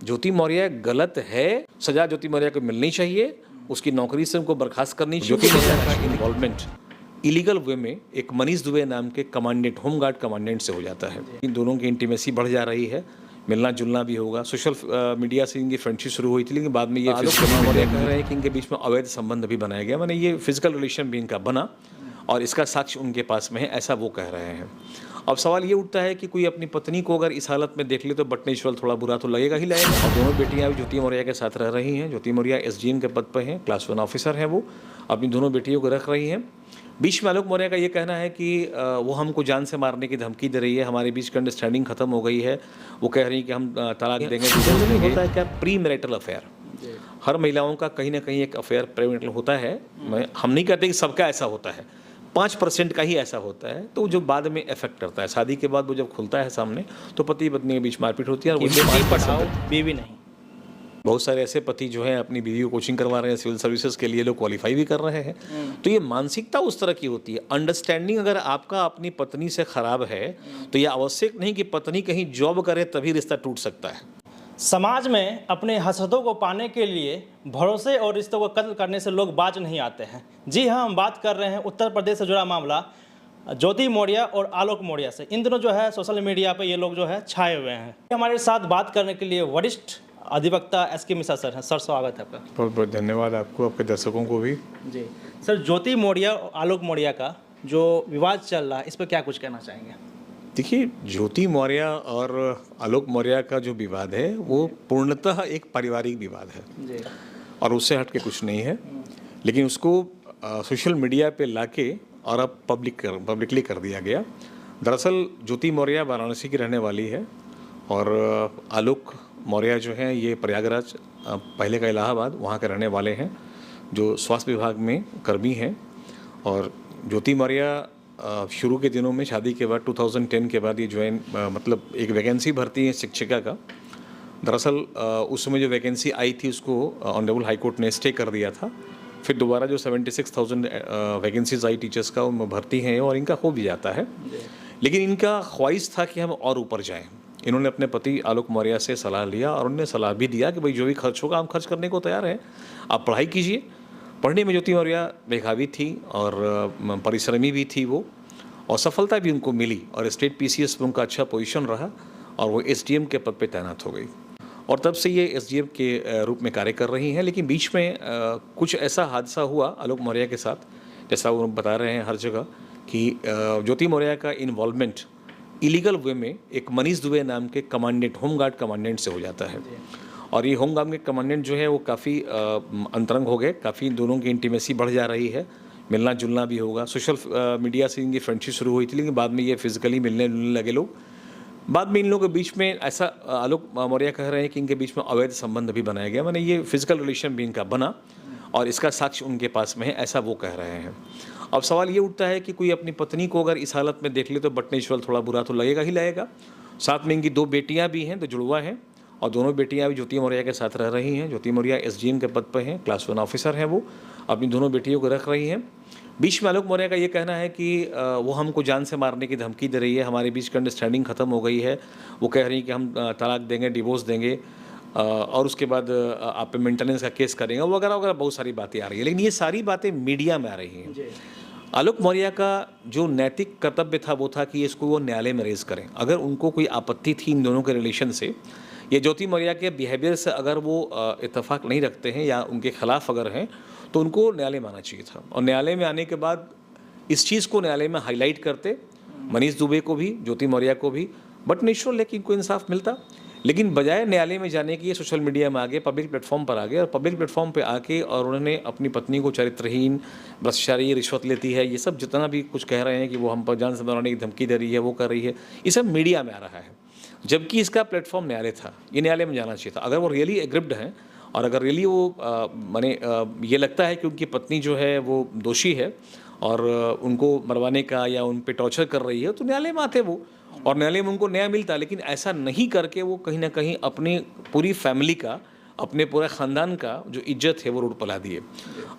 ज्योति मौर्य गलत है, सजा ज्योति मौर्य को मिलनी चाहिए, उसकी नौकरी से उनको बर्खास्त करनी चाहिए। ज्योति मौर्य का इन्वॉल्वमेंट इलीगल वे में एक मनीष दुबे नाम के कमांडेंट, होमगार्ड कमांडेंट से हो जाता है। इन दोनों की इंटीमेसी बढ़ जा रही है, मिलना जुलना भी होगा। सोशल मीडिया से इनकी फ्रेंडशिप शुरू हुई थी, लेकिन बाद में ये मौर्य कह रहे हैं कि इनके बीच में अवैध संबंध भी बनाया गया, माने ये फिजिकल रिलेशन भी इनका बना और इसका साक्ष्य उनके पास में है, ऐसा वो कह रहे हैं। अब सवाल ये उठता है कि कोई अपनी पत्नी को अगर इस हालत में देख ले तो बटनेश्वर थोड़ा बुरा तो लगेगा ही लगेगा। और दोनों बेटियां भी ज्योति मौर्य के साथ रह रही हैं। ज्योति मौर्य एसडीएम के पद पर हैं, क्लास 1 ऑफिसर हैं, वो अपनी दोनों बेटियों को रख रही हैं। बीच में आलोक मौर्य का ये कहना है कि वो हमको जान से मारने की धमकी दे रही है, हमारे बीच की अंडरस्टैंडिंग खत्म हो गई है, वो कह रही है कि हम तलाक देंगे। नहीं होता है क्या प्री मैरिटल अफेयर, हर महिलाओं का कहीं ना कहीं एक अफेयर प्री मैरिटल होता है। हम नहीं कहते कि सबका ऐसा होता है, 5% का ही ऐसा होता है, तो जो बाद में इफेक्ट करता है। शादी के बाद वो जब खुलता है सामने तो पति पत्नी के बीच मारपीट होती है। और बेटी पढ़ाओ बीवी नहीं। बहुत सारे ऐसे पति जो हैं अपनी बीवी को कोचिंग करवा रहे हैं, सिविल सर्विसेज के लिए लोग क्वालिफाई भी कर रहे हैं। तो ये मानसिकता उस तरह की होती है। अंडरस्टैंडिंग अगर आपका अपनी पत्नी से खराब है तो यह आवश्यक नहीं कि पत्नी कहीं जॉब करे तभी रिश्ता टूट सकता है। समाज में अपने हसरतों को पाने के लिए भरोसे और रिश्तों को कत्ल करने से लोग बाज नहीं आते हैं। जी हाँ, हम बात कर रहे हैं उत्तर प्रदेश से जुड़ा मामला ज्योति मौर्य और आलोक मौर्य से। इन दिनों जो है सोशल मीडिया पे ये लोग जो है छाए हुए हैं। हमारे साथ बात करने के लिए वरिष्ठ अधिवक्ता एसके मिश्रा सर हैं। सर, स्वागत है आपका। बहुत बहुत धन्यवाद आपको, आपके दर्शकों को भी। जी सर, ज्योति मौर्य और आलोक मौर्य का जो विवाद चल रहा है, इस पर क्या कुछ कहना चाहेंगे? देखिए, ज्योति मौर्य और आलोक मौर्य का जो विवाद है वो पूर्णतः एक पारिवारिक विवाद है जी। और उससे हट के कुछ नहीं है। लेकिन उसको सोशल मीडिया पे लाके और अब पब्लिकली कर दिया गया। दरअसल ज्योति मौर्य वाराणसी की रहने वाली है और आलोक मौर्य जो हैं ये प्रयागराज, पहले का इलाहाबाद, वहाँ के रहने वाले हैं, जो स्वास्थ्य विभाग में कर्मी हैं। और ज्योति मौर्य शुरू के दिनों में शादी के बाद 2010 के बाद ये ज्वाइन मतलब एक वैकेंसी भरती है शिक्षिका का। दरअसल उस समय जो वैकेंसी आई थी उसको ऑनरेबल हाई कोर्ट ने स्टे कर दिया था। फिर दोबारा जो 76,000 वैकेंसीज आई टीचर्स का, उनमें भर्ती हैं और इनका हो भी जाता है। लेकिन इनका ख्वाहिश था कि हम और ऊपर जाएं। इन्होंने अपने पति आलोक मौर्य से सलाह लिया और उन्होंने सलाह भी दिया कि भाई जो भी खर्च होगा हम खर्च करने को तैयार हैं, आप पढ़ाई कीजिए। पढ़ने में ज्योति मौर्य मेधावी थी और परिश्रमी भी थी वो, और सफलता भी उनको मिली और स्टेट पीसीएस में उनका अच्छा पोजीशन रहा और वो एसडीएम के पद पे तैनात हो गई और तब से ये एसडीएम के रूप में कार्य कर रही हैं। लेकिन बीच में कुछ ऐसा हादसा हुआ आलोक मौर्य के साथ, जैसा वो बता रहे हैं हर जगह, कि ज्योति मौर्य का इन्वॉल्वमेंट इलीगल वे में एक मनीष दुबे नाम के कमांडेंट, होमगार्ड कमांडेंट से हो जाता है। और ये होमगार्ड के कमांडेंट जो है वो काफ़ी अंतरंग हो गए, काफ़ी दोनों की इंटीमेसी बढ़ जा रही है, मिलना जुलना भी होगा। सोशल मीडिया से इनकी फ्रेंडशिप शुरू हुई थी, लेकिन बाद में ये फिजिकली मिलने जुलने लगे लोग। बाद में इन लोगों के बीच में ऐसा आलोक मौर्य कह रहे हैं कि इनके बीच में अवैध संबंध भी बनाया गया, माने ये फिजिकल रिलेशन भी इनका बना और इसका साक्ष्य उनके पास में है, ऐसा वो कह रहे हैं। अब सवाल ये उठता है कि कोई अपनी पत्नी को अगर इस हालत में देख ले तो बटनेश्वर थोड़ा बुरा तो लगेगा ही लगेगा। साथ में इनकी 2 बेटियां भी हैं, 2 जुड़वा हैं, और दोनों बेटियां भी ज्योति मौर्य के साथ रह रही हैं। ज्योति मौर्य एसडीएम के पद पर हैं, क्लास 1 ऑफिसर हैं, वो अपनी दोनों बेटियों को रख रही हैं। बीच में आलोक मौर्य का ये कहना है कि वो हमको जान से मारने की धमकी दे रही है, हमारे बीच की अंडरस्टैंडिंग खत्म हो गई है, वो कह रही है कि हम तलाक देंगे, डिवोर्स देंगे और उसके बाद आप पे मेंटेनेंस का केस करेंगे वगैरह वगैरह, बहुत सारी बातें आ रही है। लेकिन ये सारी बातें मीडिया में आ रही हैं। आलोक मौर्य का जो नैतिक कर्तव्य था वो था कि इसको वो न्यायालय में रेज करें। अगर उनको कोई आपत्ति थी इन दोनों के रिलेशन से, ये ज्योति मौर्य के बिहेवियर से अगर वो इत्तेफाक नहीं रखते हैं या उनके खिलाफ अगर हैं, तो उनको न्यायालय में आना चाहिए था। और न्यायालय में आने के बाद इस चीज़ को न्यायालय में हाईलाइट करते, मनीष दुबे को भी, ज्योति मौर्य को भी, बट निश्चय लेकिन इनको इंसाफ मिलता। लेकिन बजाय न्यायालय में जाने की ये सोशल मीडिया में आ गए, पब्लिक प्लेटफॉर्म पर आ गए और पब्लिक प्लेटफॉर्म पे आके और उन्होंने अपनी पत्नी को चरित्रहीन, भ्रष्टाचारी, रिश्वत लेती है, ये सब जितना भी कुछ कह रहे हैं कि वो हम पर जान से मारने की धमकी दे रही है, वो कर रही है, ये सब मीडिया में आ रहा है। जबकि इसका प्लेटफॉर्म न्यायालय था, ये न्यायालय में जाना चाहिए था। अगर वो रियली एग्रिप्ड हैं और अगर रियली वो माने ये लगता है कि उनकी पत्नी जो है वो दोषी है और उनको मरवाने का या उन पे टॉर्चर कर रही है, तो न्यायालय में आते वो और न्यायालय में उनको न्याय मिलता। लेकिन ऐसा नहीं करके वो कहीं ना कहीं अपनी पूरी फैमिली का अपने पूरे ख़ानदान का जो इज्जत है वो रोड पर ला दिए।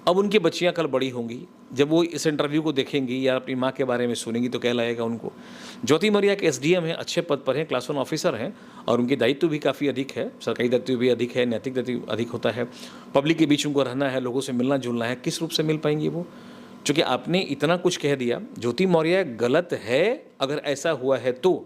अब उनकी बच्चियां कल बड़ी होंगी, जब वो इस इंटरव्यू को देखेंगी या अपनी माँ के बारे में सुनेंगी तो क्या लगेगा उनको। ज्योति मौर्य के एसडीएम हैं, अच्छे पद पर हैं, क्लास 1 ऑफिसर हैं और उनके दायित्व भी काफ़ी अधिक है, सरकारी दायित्व भी अधिक है, नैतिक दायित्व अधिक होता है। पब्लिक के बीच उनको रहना है, लोगों से मिलना जुलना है, किस रूप से मिल पाएंगी वो? चूँकि आपने इतना कुछ कह दिया, ज्योति मौर्य गलत है, अगर ऐसा हुआ है तो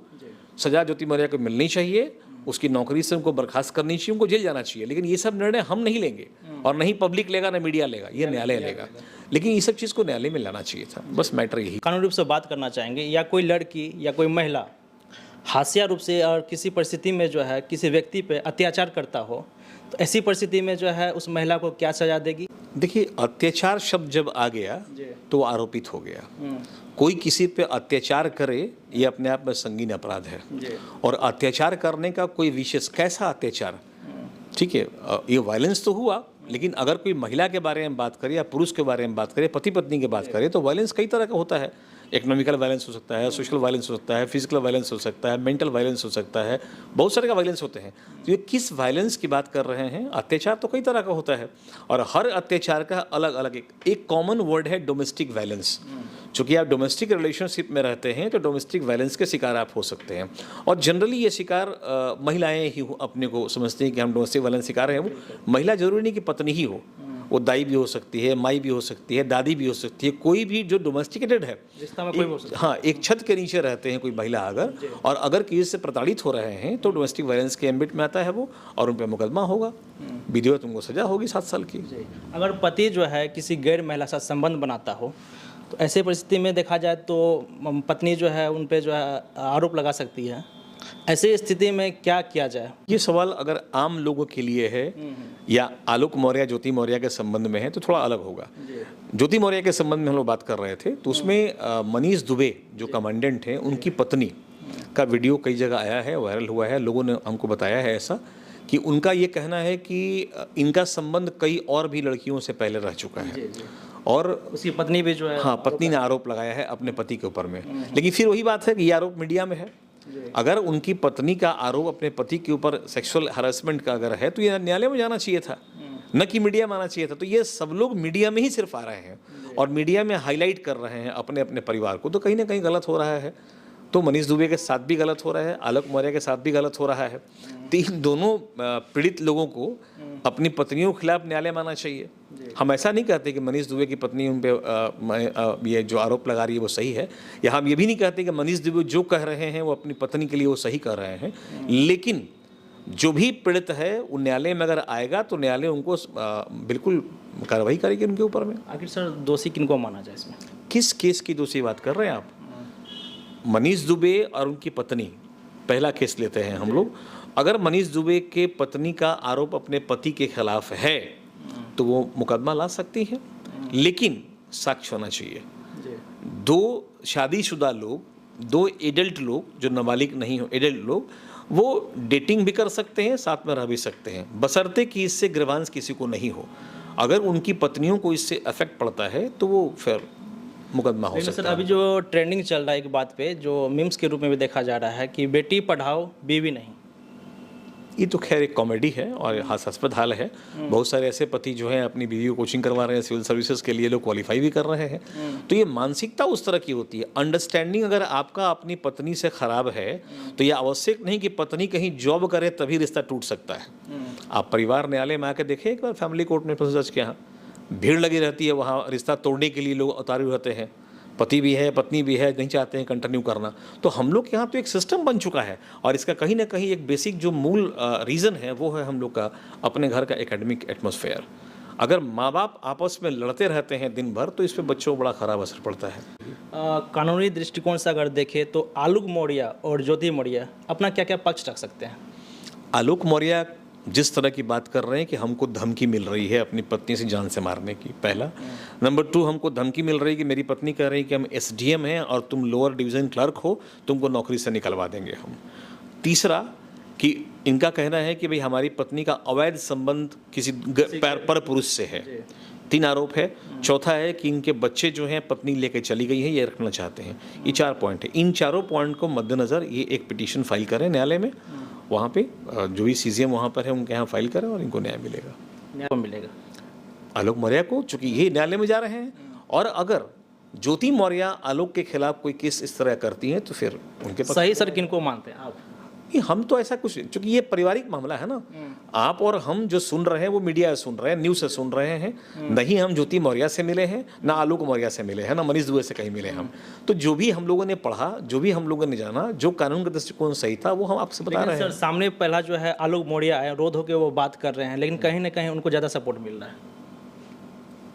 सज़ा ज्योति मौर्य को मिलनी चाहिए, उसकी नौकरी से उनको बर्खास्त करनी चाहिए, उनको जेल जाना चाहिए। लेकिन ये सब निर्णय हम नहीं लेंगे और नहीं पब्लिक लेगा, ना मीडिया लेगा, ये न्यायालय लेगा। लेकिन ये सब चीज़ को न्यायालय में लाना चाहिए था, बस मैटर यही। कानूनी रूप से बात करना चाहेंगे, या कोई लड़की या कोई महिला हाशिया रूप से और किसी परिस्थिति में जो है किसी व्यक्ति पे अत्याचार करता हो, तो ऐसी परिस्थिति में जो है उस महिला को क्या सजा देगी? देखिए, अत्याचार शब्द जब आ गया तो आरोपित हो गया। कोई किसी पे अत्याचार करे ये अपने आप में संगीन अपराध है। और अत्याचार करने का कोई विशेष कैसा अत्याचार, ठीक है, ये वायलेंस तो हुआ, लेकिन अगर कोई महिला के बारे में बात करें या पुरुष के बारे में बात करें, पति पत्नी की बात करें, तो वायलेंस कई तरह का होता है। इकोनॉमिकल वायलेंस हो सकता है, सोशल वायलेंस हो सकता है, फिजिकल वायलेंस हो सकता है, मेंटल वायलेंस हो सकता है, बहुत सारे का वायलेंस होते हैं। तो ये किस वायलेंस की बात कर रहे हैं? अत्याचार तो कई तरह का होता है और हर अत्याचार का अलग अलग एक कॉमन वर्ड है, डोमेस्टिक वायलेंस। चूँकि आप डोमेस्टिक रिलेशनशिप में रहते हैं तो डोमेस्टिक वायलेंस के शिकार आप हो सकते हैं। और जनरली ये शिकार महिलाएं ही अपने को समझते हैं कि हम डोमेस्टिक वायलेंस शिकार हैं। वो महिला जरूरी नहीं कि पत्नी ही हो, वो दाई भी हो सकती है, माई भी हो सकती है, दादी भी हो सकती है, कोई भी जो डोमेस्टिकेटेड है, रिश्ता में कोई हो सकता है। हाँ, एक छत के नीचे रहते हैं कोई महिला अगर, और अगर किसी से प्रताड़ित हो रहे हैं तो डोमेस्टिक वायलेंस के एम्बिट में आता है वो, और उन पर मुकदमा होगा, विधिवत उनको सजा होगी 7 साल की। अगर पति जो है किसी गैर महिला से संबंध बनाता हो, तो ऐसे परिस्थिति में देखा जाए तो पत्नी जो है उन पे जो है आरोप लगा सकती है। ऐसी स्थिति में क्या किया जाए? ये सवाल अगर आम लोगों के लिए है या आलोक मौर्य ज्योति मौर्य के संबंध में है तो थोड़ा अलग होगा। ज्योति मौर्य के संबंध में हम लोग बात कर रहे थे तो उसमें मनीष दुबे जो कमांडेंट हैं, उनकी पत्नी का वीडियो कई जगह आया है, वायरल हुआ है, लोगों ने हमको बताया है ऐसा कि उनका ये कहना है कि इनका संबंध कई और भी लड़कियों से पहले रह चुका है। और उसकी पत्नी भी जो है, हाँ, पत्नी ने आरोप लगाया है अपने पति के ऊपर में। लेकिन फिर वही बात है कि ये आरोप मीडिया में है। अगर उनकी पत्नी का आरोप अपने पति के ऊपर सेक्सुअल हरासमेंट का अगर है तो ये न्यायालय में जाना चाहिए था, न कि मीडिया में आना चाहिए था। तो ये सब लोग मीडिया में ही सिर्फ आ रहे हैं और मीडिया में हाईलाइट कर रहे हैं अपने अपने परिवार को, तो कहीं ना कहीं गलत हो रहा है। तो मनीष दुबे के साथ भी गलत हो रहा है, आलोक मौर्य के साथ भी गलत हो रहा है। तो इन दोनों पीड़ित लोगों को अपनी पत्नियों के खिलाफ न्यायालय मानना चाहिए। हम ऐसा नहीं कहते कि मनीष दुबे की पत्नी उन पे ये जो आरोप लगा रही है वो सही है, या हम ये भी नहीं कहते कि मनीष दुबे जो कह रहे हैं वो अपनी पत्नी के लिए वो सही कर रहे हैं। लेकिन जो भी पीड़ित है वो न्यायालय में अगर आएगा तो न्यायालय उनको बिल्कुल कार्रवाई करेगी उनके ऊपर में। आखिर सर दोषी किनको माना जाए इसमें? किस केस की दोषी बात कर रहे हैं आप? मनीष दुबे और उनकी पत्नी, पहला केस लेते हैं हम लोग। अगर मनीष दुबे के पत्नी का आरोप अपने पति के खिलाफ है तो वो मुकदमा ला सकती है, लेकिन साक्ष्य होना चाहिए। 2 शादीशुदा लोग, 2 एडल्ट लोग जो नाबालिग नहीं हो, एडल्ट लोग, वो डेटिंग भी कर सकते हैं, साथ में रह भी सकते हैं, बशर्ते कि इससे ग्रीवांस किसी को नहीं हो। अगर उनकी पत्नियों को इससे इफेक्ट पड़ता है तो वो फिर मुकदमा हो सकता सर, है। अभी जो ट्रेंडिंग चल रहा है एक बात पे, जो मीम्स के रूप में भी देखा जा रहा है कि बेटी पढ़ाओ बीवी नहीं, ये तो खैर एक कॉमेडी है और हास्यास्पद हाल है। बहुत सारे ऐसे पति जो हैं अपनी बीवी को कोचिंग करवा रहे हैं सिविल सर्विसेज के लिए, लोग क्वालिफाई भी कर रहे हैं। तो ये मानसिकता उस तरह की होती है। अंडरस्टैंडिंग अगर आपका अपनी पत्नी से खराब है तो ये आवश्यक नहीं कि पत्नी कहीं जॉब करे तभी रिश्ता टूट सकता है। आप परिवार न्यायालय में आकर देखें एक बार, फैमिली कोर्ट में जज के यहाँ भीड़ लगी रहती है, वहाँ रिश्ता तोड़ने के लिए लोग उतारे रहते हैं, पति भी है पत्नी भी है, नहीं चाहते हैं कंटिन्यू करना। तो हम लोग के यहाँ तो एक सिस्टम बन चुका है और इसका कहीं ना कहीं एक बेसिक जो मूल रीज़न है वो है हम लोग का अपने घर का एकेडमिक एटमॉस्फेयर। अगर माँ बाप आपस में लड़ते रहते हैं दिन भर तो इस पर बच्चों को बड़ा ख़राब असर पड़ता है। कानूनी दृष्टिकोण से अगर देखें तो आलोक मौर्य और ज्योति मौर्य अपना क्या क्या पक्ष रख सकते हैं? आलोक मौर्य जिस तरह की बात कर रहे हैं कि हमको धमकी मिल रही है अपनी पत्नी से जान से मारने की, पहला। नंबर 2, हमको धमकी मिल रही है कि मेरी पत्नी कह रही है कि हम एसडीएम हैं और तुम लोअर डिवीज़न क्लर्क हो, तुमको नौकरी से निकलवा देंगे हम। तीसरा कि इनका कहना है कि भाई हमारी पत्नी का अवैध संबंध किसी पर पुरुष से है। 3 आरोप है। चौथा है कि इनके बच्चे जो हैं पत्नी लेके चली गई है, ये रखना चाहते हैं। ये 4 पॉइंट है। इन चारों पॉइंट को मद्देनज़र ये एक पिटीशन फाइल करें न्यायालय में वहाँ पे जो भी CGM वहाँ पर है उनके यहाँ फाइल करें और इनको न्याय मिलेगा। न्याय मिलेगा आलोक मौर्य को, चूंकि ये न्यायालय में जा रहे हैं, और अगर ज्योति मौर्य आलोक के खिलाफ कोई केस इस तरह करती हैं तो फिर उनके पक्ष सही सर किनको मानते हैं आप? नहीं, हम तो ऐसा कुछ, चूंकि ये पारिवारिक मामला है ना, आप और हम जो सुन रहे हैं वो मीडिया से सुन रहे हैं, न्यूज़ से सुन रहे हैं, नहीं हम ज्योति मौर्य से मिले हैं, ना आलोक मौर्य से मिले हैं, ना मनीष दुबे से कहीं मिले हम। तो जो भी हम लोगों ने पढ़ा, जो भी हम लोगों ने जाना, जो कानून का दृष्टिकोण सही था वो हम आपसे बता रहे हैं। सर सामने पहला जो है आलोक मौर्य आया, रोध होकर वो बात कर रहे हैं, लेकिन कहीं ना कहीं उनको ज़्यादा सपोर्ट मिल रहा है।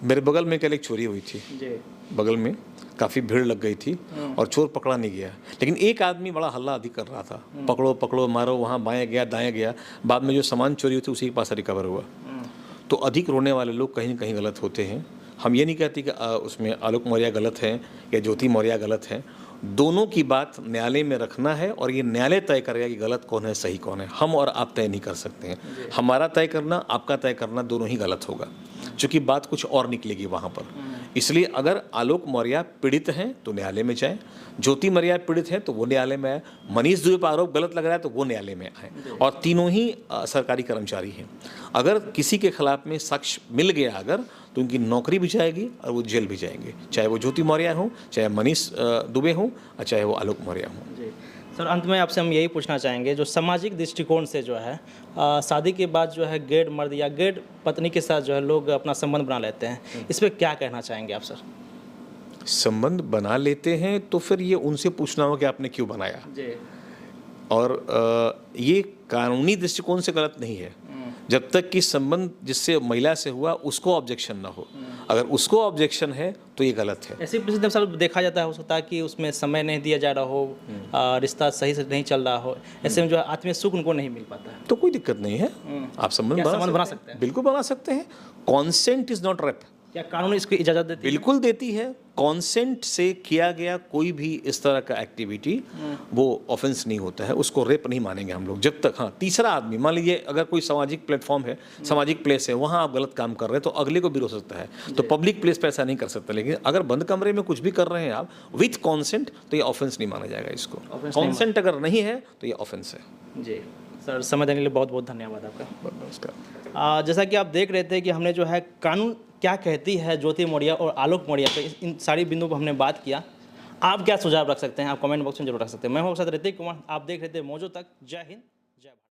मेरे बगल में कल एक चोरी हुई थी, जी बगल में काफ़ी भीड़ लग गई थी और चोर पकड़ा नहीं गया, लेकिन एक आदमी बड़ा हल्ला अधिक कर रहा था, पकड़ो पकड़ो मारो, वहाँ बाएं गया दाएं गया, बाद में जो सामान चोरी हुई थी उसी के पास रिकवर हुआ। तो अधिक रोने वाले लोग कहीं न कहीं गलत होते हैं। हम ये नहीं कहते कि उसमें आलोक मौर्य गलत है या ज्योति मौर्य गलत है, दोनों की बात न्यायालय में रखना है और ये न्यायालय तय करेगा कि गलत कौन है सही कौन है। हम और आप तय नहीं कर सकते हैं, हमारा तय करना आपका तय करना दोनों ही गलत होगा, क्योंकि बात कुछ और निकलेगी वहाँ पर। इसलिए अगर आलोक मौर्य पीड़ित हैं तो न्यायालय में जाएं, ज्योति मौर्य पीड़ित हैं तो वो न्यायालय में आए, मनीष दुबे पर आरोप गलत लग रहा है तो वो न्यायालय में आए, और तीनों ही सरकारी कर्मचारी हैं। अगर किसी के खिलाफ में साक्ष्य मिल गया अगर, तो उनकी नौकरी भी जाएगी और वो जेल भी जाएंगे, चाहे वो ज्योति मौर्य हो, चाहे मनीष दुबे हो, और चाहे वो आलोक मौर्य हो। जी सर, अंत में आपसे हम यही पूछना चाहेंगे, जो सामाजिक दृष्टिकोण से जो है शादी के बाद जो है गैर मर्द या गैर पत्नी के साथ जो है लोग अपना संबंध बना लेते हैं, इस पर क्या कहना चाहेंगे आप सर? संबंध बना लेते हैं तो फिर ये उनसे पूछना होगा कि आपने क्यों बनाया। जी और ये कानूनी दृष्टिकोण से गलत नहीं है, जब तक कि संबंध जिससे महिला से हुआ उसको ऑब्जेक्शन ना हो। अगर उसको ऑब्जेक्शन है तो ये गलत है। ऐसी परिस्थिति में सर देखा जाता है, हो सकता है कि उसमें समय नहीं दिया जा रहा हो, रिश्ता सही से नहीं चल रहा हो, ऐसे में जो है आत्मीय सुख उनको नहीं मिल पाता है। तो कोई दिक्कत नहीं है, आप संबंध बना सकते हैं, बिल्कुल बना सकते हैं। Consent is not rape. क्या कानून इसकी इजाज़त देती है? बिल्कुल देती है। कॉन्सेंट से किया गया कोई भी इस तरह का एक्टिविटी वो ऑफेंस नहीं होता है, उसको रेप नहीं मानेंगे हम लोग जब तक। हाँ, तीसरा आदमी, मान लीजिए अगर कोई सामाजिक प्लेटफॉर्म है, सामाजिक प्लेस है, वहाँ आप गलत काम कर रहे हैं तो अगले को भी हो सकता है, तो पब्लिक प्लेस पे ऐसा नहीं कर सकता। लेकिन अगर बंद कमरे में कुछ भी कर रहे हैं आप विथ कॉन्सेंट तो ये ऑफेंस नहीं माना जाएगा। इसको कॉन्सेंट अगर नहीं है तो ये ऑफेंस है। जी सर, समय देने के लिए बहुत बहुत धन्यवाद आपका। नमस्कार। जैसा कि आप देख रहे थे कि हमने जो है कानून क्या कहती है ज्योति मौर्य और आलोक मौर्य पे इन सारी बिंदुओं पर हमने बात किया। आप क्या सुझाव रख सकते हैं, आप कमेंट बॉक्स में जरूर रख सकते हैं। मैं हूं ऋतिक कुमार, आप देख रहे थे मौजो तक। जय हिंद, जय भारत।